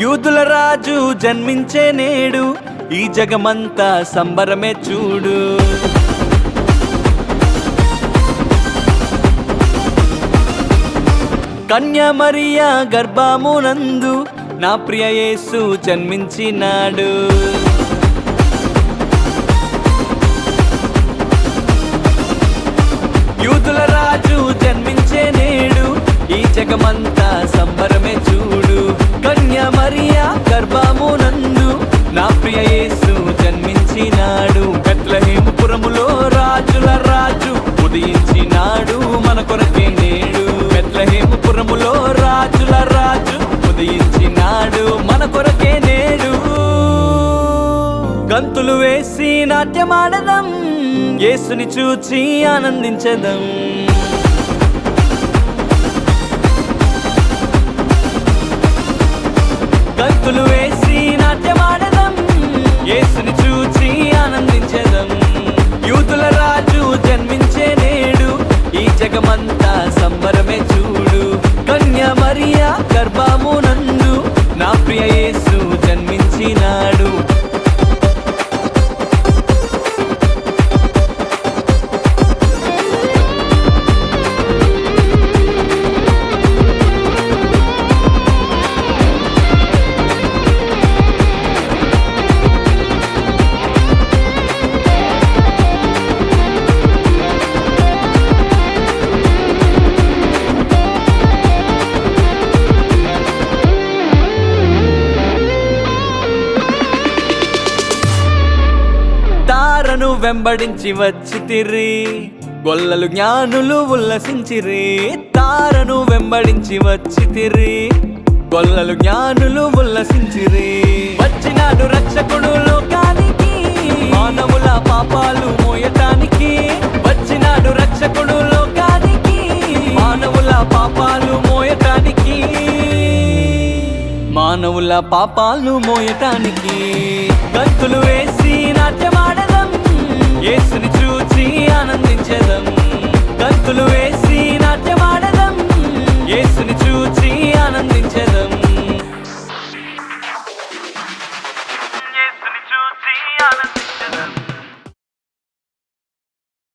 యూదుల రాజు జన్మించే నేడు, ఈ జగమంతా సంబరమే చూడు. కన్య మరియా గర్భమునందు నా ప్రియ యేసు జన్మించినాడు. యూదుల రాజు జన్మించే నేడు, ఈ జగమంతా సంబరమే చూడు. కన్య మరియా గర్భమునందు నా ప్రియ యేసు జన్మించినాడు. బెత్లెహేముపురములో రాజుల రాజు ఉదయించినాడు మన కొరకే నేడు. బెత్లెహేముపురములో రాజుల రాజు ఉదయించినాడు మన కొరకే నేడు. గంతులు వేసి నాట్యమాడదం, యేసుని చూచి ఆనందించదం. గంతులు వేసి నాట్యమాడదం, యేసుని చూచి ఆనందించదం. యూదుల రాజు జన్మించే నేడు, ఈ జగమంతా సంబరమే చూడు. కన్య మరియా గర్భమునందు నా ప్రియ యేసు జన్మించినాడు. తారను వెంబడించి వచ్చితిరి, గొల్లలు జ్ఞానులు ఉల్లసించిరి. తారను వెంబడించి వచ్చితిరి, గొల్లలు జ్ఞానులు ఉల్లసించిరి. వచ్చినాడు రక్షకుడు లోకానికి, మానవుల పాపాలు మోయటానికి. వచ్చినాడు రక్షకుడు లోకానికి, మానవుల పాపాలు మోయటానికి. మానవుల పాపాలు మోయటానికి. గంతులు వేసి నాట్యమాడదం, యేసుని చూచి ఆనందించదం. గంతులు వేసి నాట్యమాడదం, యేసుని చూచి ఆనందించదం.